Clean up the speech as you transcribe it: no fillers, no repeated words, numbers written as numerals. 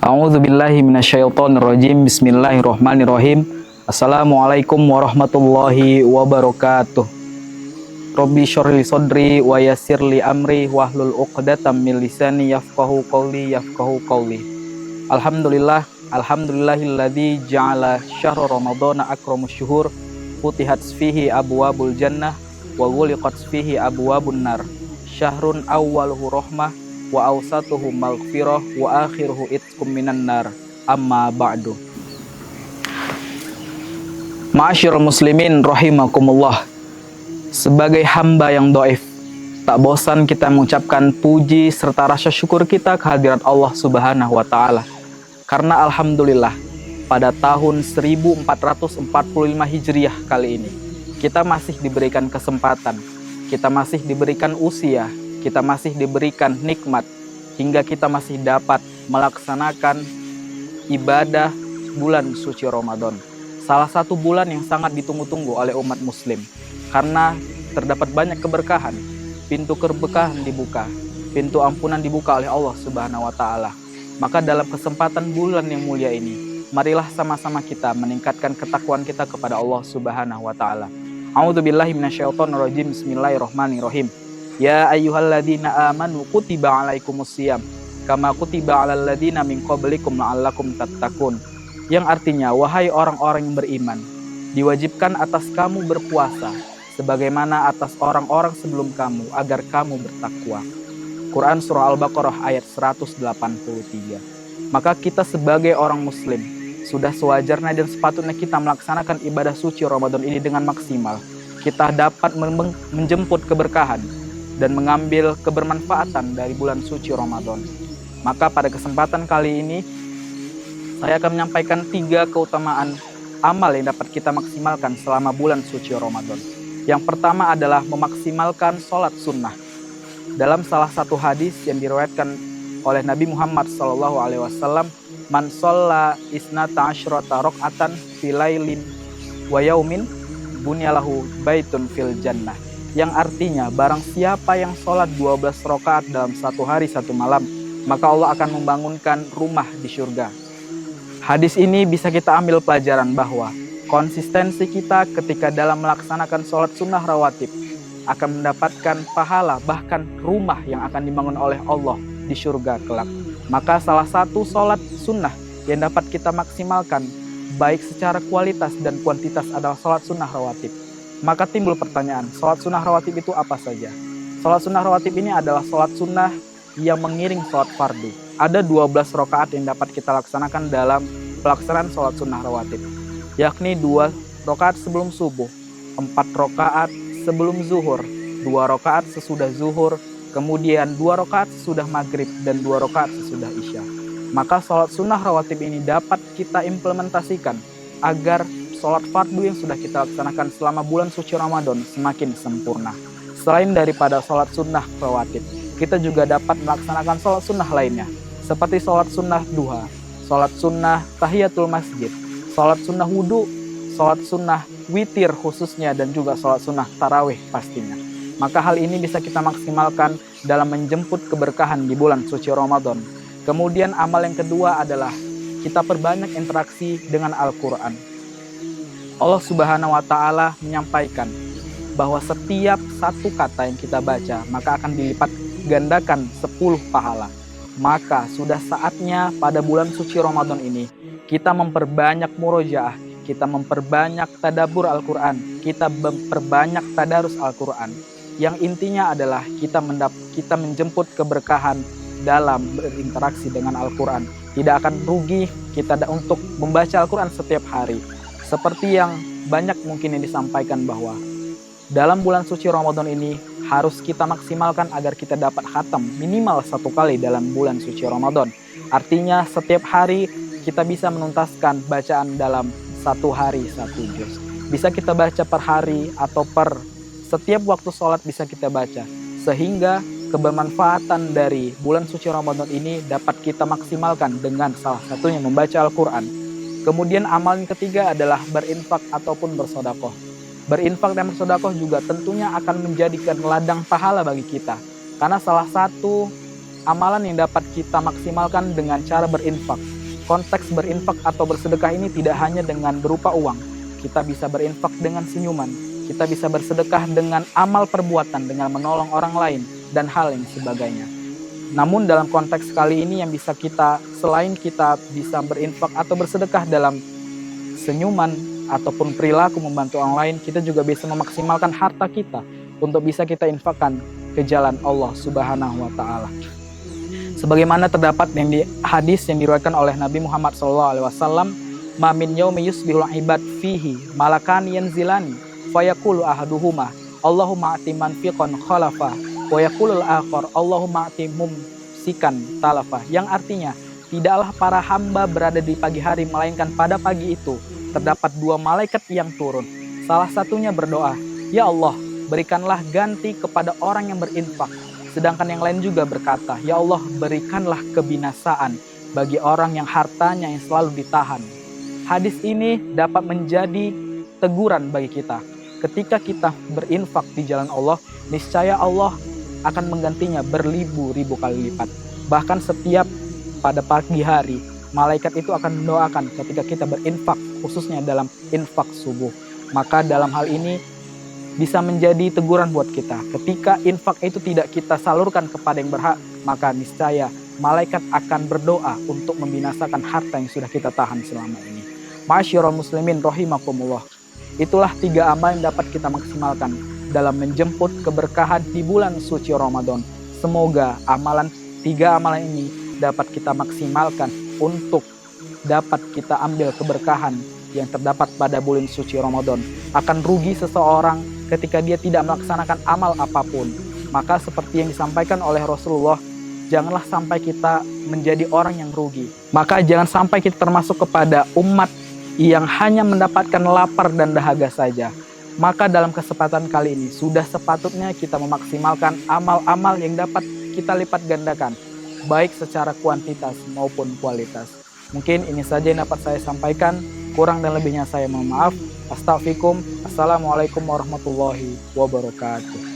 A'udzubillahi minasyaitonirrajim. Bismillahirrahmanirrahim. Assalamualaikum warahmatullahi wabarakatuh. Rabbi syrah li sadri wa yassir li amri wahlul 'uqdatam min lisani yafqahu qawli. Alhamdulillahilladzi ja'ala syahra ramadhana akramus syuhur futihat fihi abwabul jannah wa ghuliqat fihi abwabun nar. Syahrun awwaluhu rahmah wa awsatuhu maghfirah wa akhiruhu itqum minan nar. Amma ba'du. Ma'asyiral muslimin rahimakumullah. Sebagai hamba yang dhaif, tak bosan kita mengucapkan puji serta rasa syukur kita kehadirat Allah Subhanahu wa taala. Karena alhamdulillah pada tahun 1445 Hijriah kali ini kita masih diberikan kesempatan, kita masih diberikan usia, kita masih diberikan nikmat hingga kita masih dapat melaksanakan ibadah bulan suci Ramadan. Salah satu bulan yang sangat ditunggu-tunggu oleh umat muslim karena terdapat banyak keberkahan. Pintu keberkahan dibuka, pintu ampunan dibuka oleh Allah Subhanahu wa taala. Maka dalam kesempatan bulan yang mulia ini, marilah sama-sama kita meningkatkan ketakwaan kita kepada Allah Subhanahu wa taala. A'udzubillahi minasyaitonirrajim. Bismillahirrahmanirrahim. Ya ayyuhalladzina amanu kutiba alaikumusiyam kama kutiba alal ladzina min qablikum la'allakum tattaqun. Yang artinya, wahai orang-orang yang beriman, diwajibkan atas kamu berpuasa sebagaimana atas orang-orang sebelum kamu agar kamu bertakwa. Quran surah Al-Baqarah ayat 183. Maka kita sebagai orang muslim sudah sewajarnya dan sepatutnya kita melaksanakan ibadah suci Ramadan ini dengan maksimal. Kita dapat menjemput keberkahan dan mengambil kebermanfaatan dari bulan suci Ramadan. Maka pada kesempatan kali ini saya akan menyampaikan 3 keutamaan amal yang dapat kita maksimalkan selama bulan suci Ramadan. Yang pertama adalah memaksimalkan sholat sunnah. Dalam salah satu hadis yang diriwayatkan oleh Nabi Muhammad SAW, man sholla isnata asyrata rok'atan filailin wa yaumin bunyalahu baitun fil jannah. Yang artinya, barang siapa yang sholat 12 rakaat dalam satu hari satu malam, maka Allah akan membangunkan rumah di surga. Hadis ini bisa kita ambil pelajaran bahwa konsistensi kita ketika dalam melaksanakan sholat sunnah rawatib akan mendapatkan pahala, bahkan rumah yang akan dibangun oleh Allah di surga kelak. Maka salah satu sholat sunnah yang dapat kita maksimalkan baik secara kualitas dan kuantitas adalah sholat sunnah rawatib. Maka timbul pertanyaan, sholat sunnah rawatib itu apa saja? Sholat sunnah rawatib ini adalah sholat sunnah yang mengiring sholat fardu. Ada 12 rakaat yang dapat kita laksanakan dalam pelaksanaan sholat sunnah rawatib, yakni 2 rakaat sebelum subuh, 4 rakaat sebelum zuhur, 2 rakaat sesudah zuhur, kemudian 2 rakaat sesudah maghrib, dan 2 rakaat sesudah isya. Maka sholat sunnah rawatib ini dapat kita implementasikan agar sholat fardu yang sudah kita laksanakan selama bulan suci Ramadan semakin sempurna. Selain daripada sholat sunnah rawatib, kita juga dapat melaksanakan sholat sunnah lainnya, seperti sholat sunnah duha, sholat sunnah tahiyatul masjid, sholat sunnah wudhu, sholat sunnah witir khususnya, dan juga sholat sunnah tarawih pastinya. Maka hal ini bisa kita maksimalkan dalam menjemput keberkahan di bulan suci Ramadan. Kemudian amal yang kedua adalah kita perbanyak interaksi dengan Al-Quran. Allah Subhanahu wa taala menyampaikan bahwa setiap satu kata yang kita baca maka akan dilipat gandakan 10 pahala. Maka sudah saatnya pada bulan suci Ramadan ini kita memperbanyak murojaah, kita memperbanyak tadabbur Al-Quran, kita memperbanyak tadarus Al-Quran. Yang intinya adalah kita menjemput keberkahan dalam berinteraksi dengan Al-Quran. Tidak akan rugi kita untuk membaca Al-Quran setiap hari. Seperti yang banyak mungkin yang disampaikan bahwa dalam bulan suci Ramadan ini harus kita maksimalkan agar kita dapat khatam minimal 1 kali dalam bulan suci Ramadan. Artinya setiap hari kita bisa menuntaskan bacaan dalam 1 hari 1 juz. Bisa kita baca per hari atau per setiap waktu sholat bisa kita baca. Sehingga kebermanfaatan dari bulan suci Ramadan ini dapat kita maksimalkan dengan salah satunya membaca Al-Quran. Kemudian amal yang ketiga adalah berinfak ataupun bersodakoh. Berinfak dan bersodakoh juga tentunya akan menjadikan ladang pahala bagi kita. Karena salah satu amalan yang dapat kita maksimalkan dengan cara berinfak Konteks berinfak atau bersedekah ini tidak hanya dengan berupa uang. Kita bisa berinfak dengan senyuman, kita bisa bersedekah dengan amal perbuatan, dengan menolong orang lain, dan hal yang sebagainya. Namun dalam konteks kali ini yang bisa kita, selain kita bisa berinfak atau bersedekah dalam senyuman ataupun perilaku membantu orang lain, kita juga bisa memaksimalkan harta kita untuk bisa kita infakkan ke jalan Allah Subhanahu wa Ta'ala. Sebagaimana terdapat yang di hadis yang diriwayatkan oleh Nabi Muhammad SAW, "Ma min yaumi yusbihul ibad fihi malakan yanzilani fayaqulu ahaduhuma Allahumma ati manfiqan khalafa wa yaqulul akhar Allahumma ati mumsikan talafa." Yang artinya, tidaklah para hamba berada di pagi hari melainkan pada pagi itu terdapat dua malaikat yang turun. Salah satunya berdoa, "Ya Allah, berikanlah ganti kepada orang yang berinfak." Sedangkan yang lain juga berkata, "Ya Allah, berikanlah kebinasaan bagi orang yang hartanya yang selalu ditahan." Hadis ini dapat menjadi teguran bagi kita. Ketika kita berinfak di jalan Allah, niscaya Allah akan menggantinya berlibu-ribu kali lipat. Bahkan setiap pada pagi hari, malaikat itu akan mendoakan ketika kita berinfak, khususnya dalam infak subuh. Maka dalam hal ini bisa menjadi teguran buat kita. Ketika infak itu tidak kita salurkan kepada yang berhak, maka niscaya malaikat akan berdoa untuk membinasakan harta yang sudah kita tahan selama ini. Ma'asyiral muslimin rahimakumullah. Itulah 3 amal yang dapat kita maksimalkan dalam menjemput keberkahan di bulan suci Ramadan. Semoga 3 amalan ini dapat kita maksimalkan untuk dapat kita ambil keberkahan yang terdapat pada bulan suci Ramadan. Akan rugi seseorang ketika dia tidak melaksanakan amal apapun. Maka seperti yang disampaikan oleh Rasulullah, janganlah sampai kita menjadi orang yang rugi. Maka jangan sampai kita termasuk kepada umat yang hanya mendapatkan lapar dan dahaga saja. Maka dalam kesempatan kali ini sudah sepatutnya kita memaksimalkan amal-amal yang dapat kita lipat gandakan, baik secara kuantitas maupun kualitas. Mungkin ini saja yang dapat saya sampaikan. Kurang dan lebihnya saya mohon maaf. Astaghfirullahaladzim. Assalamualaikum warahmatullahi wabarakatuh.